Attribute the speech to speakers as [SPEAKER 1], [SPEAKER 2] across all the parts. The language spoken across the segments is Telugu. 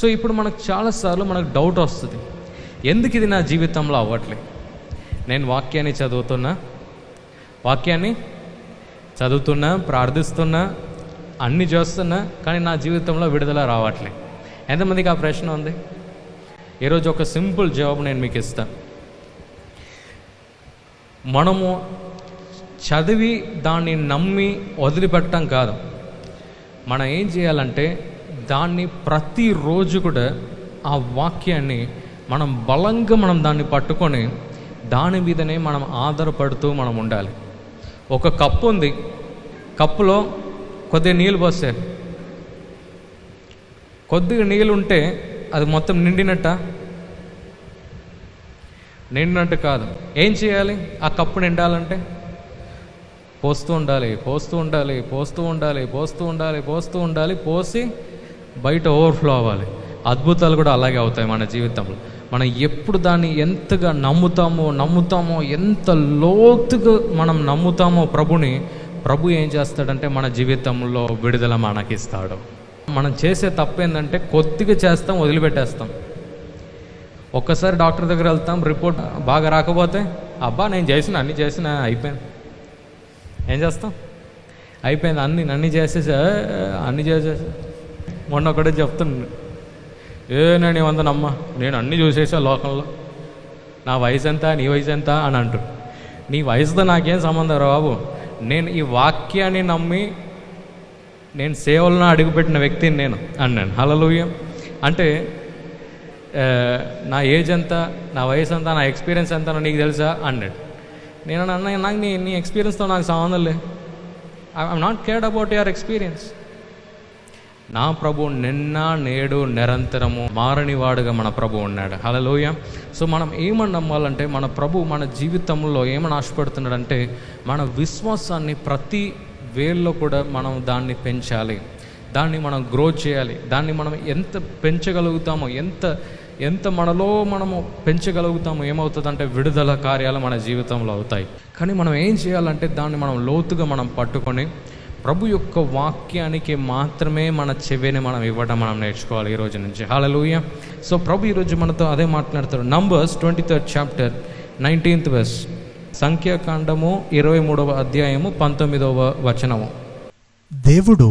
[SPEAKER 1] సో ఇప్పుడు మనకు చాలాసార్లు మనకు డౌట్ వస్తుంది, ఎందుకు ఇది నా జీవితంలో అవ్వట్లేదు? నేను వాక్యాన్ని చదువుతున్నా, ప్రార్థిస్తున్నా, అన్నీ చేస్తున్నా, కానీ నా జీవితంలో విడుదల రావట్లేదు. ఎంతమందికి ఆ ప్రశ్న ఉంది? ఈరోజు ఒక సింపుల్ జవాబు నేను మీకు ఇస్తాను. మనము చదివి దాన్ని నమ్మి వదిలిపెట్టడం కాదు. మనం ఏం చేయాలంటే దాన్ని ప్రతిరోజు కూడా ఆ వాక్యాన్ని మనం బలంగా దాన్ని పట్టుకొని దాని మీదనే మనం ఆధారపడుతూ మనం ఉండాలి. ఒక కప్పు ఉంది, కప్పులో కొద్దిగా నీళ్ళు పోసారు. కొద్దిగా నీళ్ళు ఉంటే అది మొత్తం నిండినట్టు కాదు. ఏం చేయాలి? ఆ కప్పు నిండాలంటే పోస్తూ ఉండాలి, పోసి బయట ఓవర్ఫ్లో అవ్వాలి. అద్భుతాలు కూడా అలాగే అవుతాయి మన జీవితంలో. మనం ఎప్పుడు దాన్ని ఎంతగా నమ్ముతామో, ఎంత లోతుగా మనం నమ్ముతామో ప్రభు ఏం చేస్తాడంటే మన జీవితంలో విడుదల మనకిస్తాడు. మనం చేసే తప్పు ఏంటంటే కొద్దిగా చేస్తాం, వదిలిపెట్టేస్తాం. ఒక్కసారి డాక్టర్ దగ్గర వెళ్తాం, రిపోర్ట్ బాగా రాకపోతే నేను అన్నీ చేసిన అయిపోయింది. ఏం చేస్తాం? అయిపోయింది, అన్నీ చేసేసా. మొన్న ఒకటే చెప్తున్నాను, నేను ఏమందనమ్మా, నేను అన్నీ చూసేసా లోకంలో, నా వయసు ఎంత, నీ వయసు ఎంత అని అంటారు. నీ వయసుతో నాకేం సంబంధం రా బాబు, నేను ఈ వాక్యాన్ని నమ్మి నేను సేవలను అడుగుపెట్టిన వ్యక్తిని నేను అన్నాను. హల్లెలూయా. అంటే నా ఏజ్ ఎంత, నా వయసు ఎంత, నా ఎక్స్పీరియన్స్ ఎంత నీకు తెలుసా అన్నాడు. నేను అన్న, నాకు నీ ఎక్స్పీరియన్స్తో నాకు సంబంధం లేదు. I'm not cared about your experience. నా ప్రభు నిన్న నేడు నిరంతరము మారనివాడుగా మన ప్రభు ఉన్నాడు. హల్లెలూయా. సో మనం ఏమని నమ్మాలంటే మన ప్రభు మన జీవితంలో ఏమని ఆశపడుతున్నాడంటే మన విశ్వాసాన్ని ప్రతి వేల్లో కూడా మనం దాన్ని పెంచాలి, దాన్ని మనం గ్రో చేయాలి. దాన్ని మనం ఎంత పెంచగలుగుతామో, ఎంత మనలో మనము పెంచగలుగుతామో ఏమవుతుందంటే విడుదల కార్యాలు మన జీవితంలో అవుతాయి. కానీ మనం ఏం చేయాలంటే దాన్ని మనం లోతుగా మనం పట్టుకొని ప్రభు యొక్క వాక్యానికి మాత్రమే మన చెవిని మనం ఇవ్వడం మనం నేర్చుకోవాలి ఈరోజు నుంచి. హల్లెలూయా. సో ప్రభు ఈరోజు మనతో అదే మాట్లాడతాడు. Numbers 23rd chapter 19th verse, సంఖ్యాకాండము 23వ అధ్యాయము 19వ వచనము.
[SPEAKER 2] దేవుడు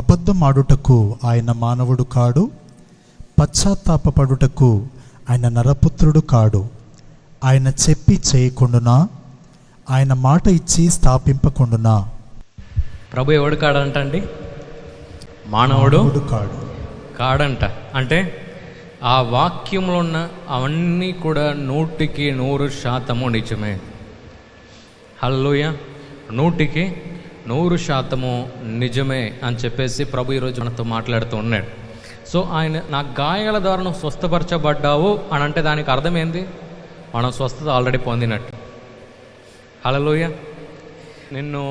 [SPEAKER 2] అబద్ధమాడుటకు ఆయన మానవుడు కాడు, పశ్చాత్తాపపడుటకు ఆయన నరపుత్రుడు కాడు. ఆయన చెప్పి చేయకుండునా, ఆయన మాట ఇచ్చి స్థాపింపకుండునా.
[SPEAKER 1] ప్రభు ఎవడు కాడంట అండి? మానవుడు కాడంట. అంటే ఆ వాక్యంలో ఉన్న అవన్నీ కూడా 100% నిజమే. హల్లెలూయా. 100% నిజమే అని చెప్పేసి ప్రభు ఈరోజు మనతో మాట్లాడుతూ ఉన్నాడు. సో ఆయన నా గాయాల ద్వారా నువ్వు స్వస్థపరచబడ్డావు అని అంటే దానికి అర్థం ఏంది? మనం స్వస్థత ఆల్రెడీ పొందినట్టు. హల్లెలూయా. నిన్ను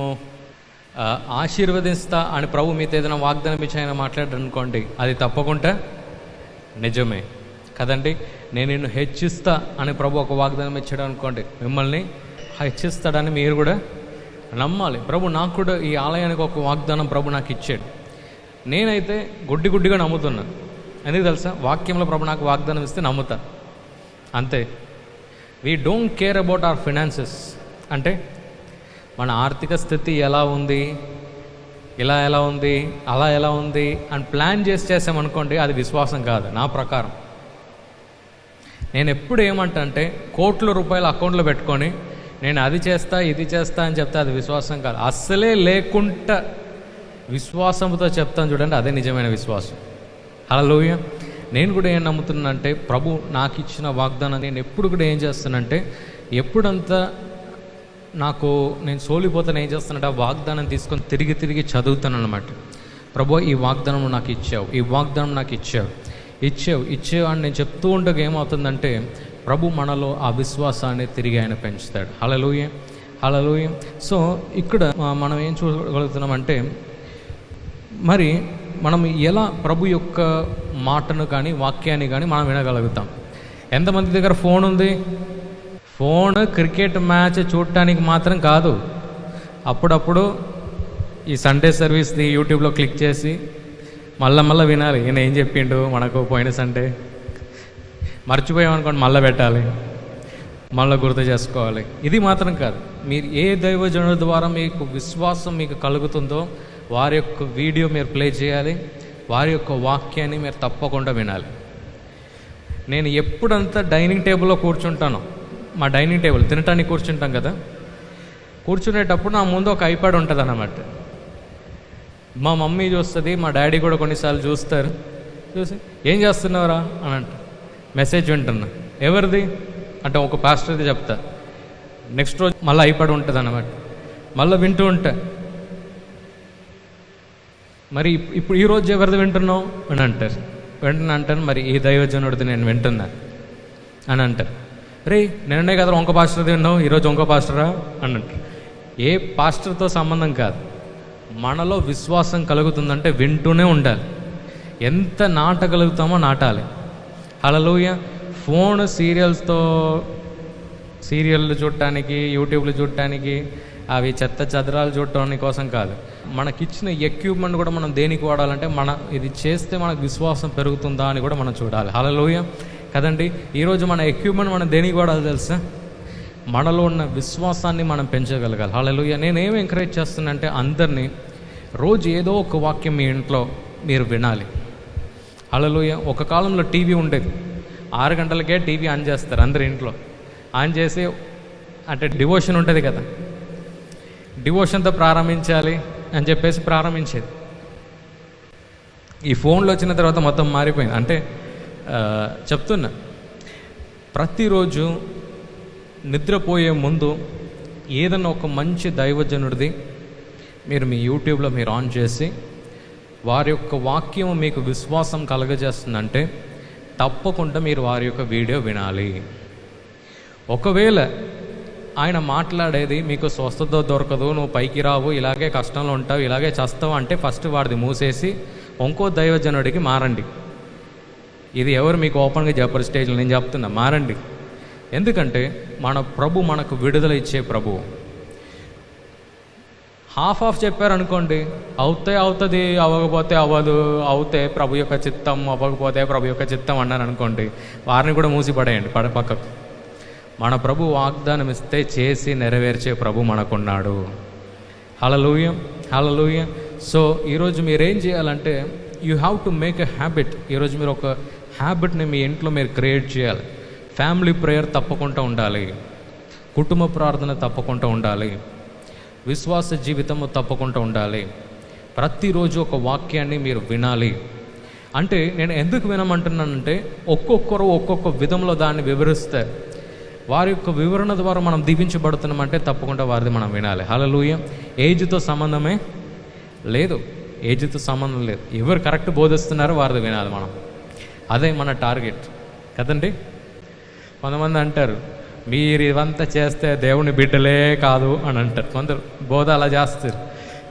[SPEAKER 1] ఆశీర్వదిస్తా అని ప్రభు మీతో ఏదైనా వాగ్దానం ఇచ్చి ఆయన మాట్లాడారు అనుకోండి, అది తప్పకుండా నిజమే కదండి. నేను నిన్ను హెచ్చిస్తా అని ప్రభు ఒక వాగ్దానం ఇచ్చాడు అనుకోండి, మిమ్మల్ని హెచ్చిస్తాడని మీరు కూడా నమ్మాలి. ప్రభు నాకు కూడా ఈ ఆలయానికి ఒక వాగ్దానం ప్రభు నాకు ఇచ్చాడు. నేనైతే గుడ్డిగా నమ్ముతున్నాను. ఎందుకు తెలుసా? వాక్యంలో ప్రభు నాకు వాగ్దానం ఇస్తే నమ్ముతా, అంతే. We don't care about our finances. అంటే మన ఆర్థిక స్థితి ఎలా ఉంది, ఇలా ఎలా ఉంది, అలా ఎలా ఉంది అని ప్లాన్ చేసామనుకోండి, అది విశ్వాసం కాదు నా ప్రకారం. నేను ఎప్పుడు ఏమంటా అంటే కోట్ల రూపాయలు అకౌంట్లో పెట్టుకొని నేను అది చేస్తా ఇది చేస్తా అని చెప్తే అది విశ్వాసం కాదు. అస్సలే లేకుండా విశ్వాసంతో చెప్తాను చూడండి, అదే నిజమైన విశ్వాసం. హల్లెలూయా. నేను కూడా ఏం నమ్ముతున్నానంటే ప్రభు నాకు ఇచ్చిన వాగ్దానం నేను ఎప్పుడు కూడా ఏం చేస్తానంటే, ఎప్పుడంతా నేను సోలిపోతాను ఏం చేస్తానంటే ఆ వాగ్దానం తీసుకొని తిరిగి చదువుతాను అనమాట. ప్రభు ఈ వాగ్దానం నాకు ఇచ్చావు, ఈ వాగ్దానం నాకు ఇచ్చావు అని నేను చెప్తూ ఉండగా ఏమవుతుందంటే ప్రభు మనలో ఆ విశ్వాసాన్ని తిరిగి ఆయన పెంచుతాడు. హల్లెలూయా. సో ఇక్కడ మనం ఏం చూడగలుగుతున్నామంటే, మరి మనం ఎలా ప్రభు యొక్క మాటను కానీ వాక్యాన్ని కానీ మనం వినగలుగుతాం? ఎంతమంది దగ్గర ఫోన్ ఉంది? ఫోన్ క్రికెట్ మ్యాచ్ చూడటానికి మాత్రం కాదు, అప్పుడప్పుడు ఈ సండే సర్వీస్ది యూట్యూబ్లో క్లిక్ చేసి మళ్ళీ వినాలి, ఈయన ఏం చెప్పిండు మనకు పోయిన సండే. మర్చిపోయామనుకోండి మళ్ళీ పెట్టాలి, మళ్ళీ గుర్తు చేసుకోవాలి. ఇది మాత్రం కాదు, మీరు ఏ దైవజనుల ద్వారా మీకు విశ్వాసం మీకు కలుగుతుందో వారి యొక్క వీడియో మీరు ప్లే చేయాలి, వారి యొక్క వాక్యాన్ని మీరు తప్పకుండా వినాలి. నేను ఎప్పుడంతా డైనింగ్ టేబుల్లో కూర్చుంటాను, మా డైనింగ్ టేబుల్ తినటానికి కూర్చుంటాం కదా, కూర్చునేటప్పుడు నా ముందు ఒక ఐప్యాడ్ ఉంటుంది అన్నమాట. మా మమ్మీ చూస్తుంది, మా డాడీ కూడా కొన్నిసార్లు చూస్తారు. చూసి ఏం చేస్తున్నావురా అని అంట. మెసేజ్ వింటున్నా. ఎవరిది అంటే ఒక పాస్టర్ది చెప్తా. నెక్స్ట్ రోజు మళ్ళీ ఐప్యాడ్ ఉంటుంది అన్నమాట, మళ్ళీ వింటూ ఉంటా. మరి ఇప్పుడు ఈరోజు ఎవరిది వింటున్నావు అని అంటారు. వెంటనే అంటాను, మరి ఈ దైవజనుడిది నేను వింటున్నాను అని అంటారు. రే నిన్నే కదా ఇంకో పాస్టర్ది విన్నావు, ఈరోజు ఇంకో పాస్టరా అని అంటారు. ఏ పాస్టర్తో సంబంధం కాదు, మనలో విశ్వాసం కలుగుతుందంటే వింటూనే ఉండాలి. ఎంత నాటగలుగుతామో నాటాలి. హల్లెలూయా. ఫోన్ సీరియళ్ళు చూడటానికి, యూట్యూబ్లు చూడటానికి, అవి చెత్త చదరాలు చూడటానికి కోసం కాదు. మనకిచ్చిన ఎక్విప్మెంట్ కూడా మనం దేనికి వాడాలంటే ఇది చేస్తే మనకు విశ్వాసం పెరుగుతుందా అని కూడా మనం చూడాలి. హల్లెలూయా కదండి. ఈరోజు మన ఎక్విప్మెంట్ మనం దేనికి వాడాలి తెలుసా? మనలో ఉన్న విశ్వాసాన్ని మనం పెంచగలగాలి. హల్లెలూయా. నేనేం ఎంకరేజ్ చేస్తున్నానంటే అందరినీ రోజు ఏదో ఒక వాక్యం మీ ఇంట్లో మీరు వినాలి. హల్లెలూయా. ఒక కాలంలో టీవీ ఉండేది, 6 గంటలకే టీవీ ఆన్ చేస్తారు అందరు ఇంట్లో. ఆన్ చేసి అంటే డివోషన్ ఉంటుంది కదా, డివోషన్తో ప్రారంభించాలి అని చెప్పేసి ప్రారంభించేది. ఈ ఫోన్లు వచ్చిన తర్వాత మొత్తం మారిపోయింది. అంటే చెప్తున్నా, ప్రతిరోజు నిద్రపోయే ముందు ఏదన్నా ఒక మంచి దైవజనుడిది మీరు మీ యూట్యూబ్లో మీరు ఆన్ చేసి వారి యొక్క వాక్యం మీకు విశ్వాసం కలగజేస్తుందంటే తప్పకుండా మీరు వారి యొక్క వీడియో వినాలి. ఒకవేళ ఆయన మాట్లాడేది మీకు స్వస్థత దొరకదు, నువ్వు పైకి రావు, ఇలాగే కష్టంలో ఉంటావు, ఇలాగే చేస్తావు అంటే ఫస్ట్ వాడిది మూసేసి ఇంకో దైవజనుడికి మారండి. ఇది ఎవరు మీకు ఓపెన్గా చెప్పరు స్టేజ్లో, నేను చెప్తున్నా, మారండి. ఎందుకంటే మన ప్రభు మనకు విడుదల ఇచ్చే ప్రభు. హాఫ్ చెప్పారనుకోండి, అవుతుంది, అవ్వకపోతే అవ్వదు, అవుతే ప్రభు యొక్క చిత్తం, అవ్వకపోతే ప్రభు యొక్క చిత్తం అన్నారు అనుకోండి, వారిని కూడా మూసి పడేయండి పక్కకు. మన ప్రభు వాగ్దానం ఇస్తే చేసి నెరవేర్చే ప్రభు మనకున్నాడు. హల్లెలూయా, హల్లెలూయా. సో ఈరోజు మీరేం చేయాలంటే you have to make a habit. ఈరోజు మీరు ఒక హ్యాబిట్ని మీ ఇంట్లో మీరు క్రియేట్ చేయాలి. ఫ్యామిలీ ప్రేయర్ తప్పకుండా ఉండాలి, కుటుంబ ప్రార్థన తప్పకుండా ఉండాలి, విశ్వాస జీవితము తప్పకుండా ఉండాలి. ప్రతిరోజు ఒక వాక్యాన్ని మీరు వినాలి. అంటే నేను ఎందుకు వినమంటున్నానంటే ఒక్కొక్కరు ఒక్కొక్క విధంలో దాన్ని వివరిస్తారు. వారి యొక్క వివరణ ద్వారా మనం దీవించబడుతున్నామంటే తప్పకుండా వారిది మనం వినాలి. హల్లెలూయా. ఏజ్తో సంబంధమే లేదు, ఏజ్తో సంబంధం లేదు. ఎవరు కరెక్ట్ బోధిస్తున్నారో వారిది వినాలి మనం. అదే మన టార్గెట్ కదండి. కొంతమంది అంటారు మీరు ఇవంతా చేస్తే దేవుని బిడ్డలే కాదు అని అంటారు. కొందరు బోధ అలా చేస్తారు.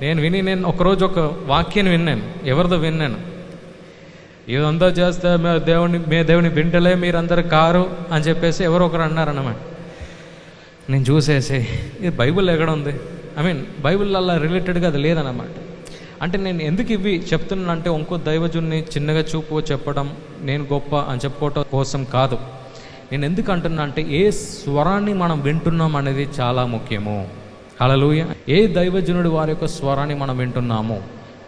[SPEAKER 1] నేను ఒకరోజు ఒక వాక్యాన్ని విన్నాను, ఎవరిదో విన్నాను, ఇదంతా చేస్తే దేవుని బిడ్డలే మీరందరూ కారు అని చెప్పేసి ఎవరో ఒకరు అన్నారన్నమాట. నేను చూసేసి ఇది బైబిల్ ఎక్కడ ఉంది, బైబిల్ అలా రిలేటెడ్గా అది లేదన్నమాట. అంటే నేను ఎందుకు ఇవి చెప్తున్నాను అంటే ఇంకో దైవజుని చిన్నగా చూపు చెప్పడం, నేను గొప్ప అని చెప్పుకోవటం కోసం కాదు. నేను ఎందుకు అంటున్నా అంటే ఏ స్వరాన్ని మనం వింటున్నాం అనేది చాలా ముఖ్యము. హల్లెలూయా. ఏ దైవజనుడు వారి యొక్క స్వరాన్ని మనం వింటున్నాము,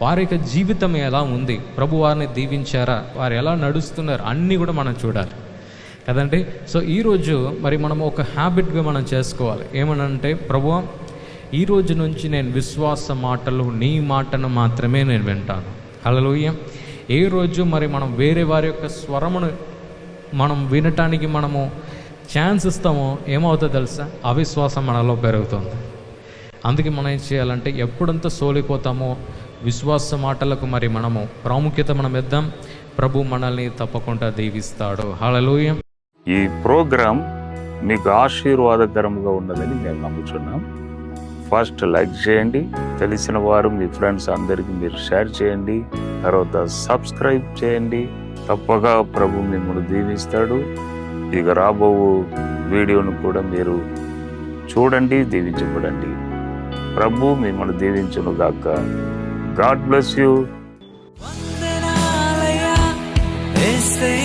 [SPEAKER 1] వారి యొక్క జీవితం ఎలా ఉంది, ప్రభు వారిని దీవించారా, వారు ఎలా నడుస్తున్నారు, అన్నీ కూడా మనం చూడాలి కదండి. సో ఈరోజు మరి మనం ఒక హ్యాబిట్గా మనం చేసుకోవాలి. ఏమనంటే ప్రభువా ఈ రోజు నుంచి నేను విశ్వాస మాటలు నీ మాటను మాత్రమే నేను వింటాను. హల్లెలూయా. ఏ రోజు మరి మనం వేరే వారి యొక్క స్వరమును మనం వినటానికి మనము ఛాన్స్ ఇస్తామో ఏమవుతుందో తెలుసా, అవిశ్వాసం మనలో పెరుగుతుంది. అందుకే మనం ఏం చేయాలంటే ఎప్పుడంతా సోలిపోతామో విశ్వాస మాటలకు మరి మనము ప్రాముఖ్యత మనం ఇద్దాం. ప్రభు మనల్ని తప్పకుండా దీవిస్తాడు. హల్లెలూయా.
[SPEAKER 3] ఈ ప్రోగ్రాం మీకు ఆశీర్వాదకరంగా ఉన్నదని మేము నమ్ముతున్నాం. ఫస్ట్ లైక్ చేయండి, తెలిసిన వారు మీ ఫ్రెండ్స్ అందరికీ మీరు షేర్ చేయండి, తర్వాత సబ్స్క్రైబ్ చేయండి. తప్పగా ప్రభు మిమ్మల్ని దీవిస్తాడు. ఇక రాబో వీడియోను కూడా మీరు చూడండి, దీవించబడండి. ప్రభు మిమ్మల్ని దీవించును గాక. God bless you.
[SPEAKER 4] say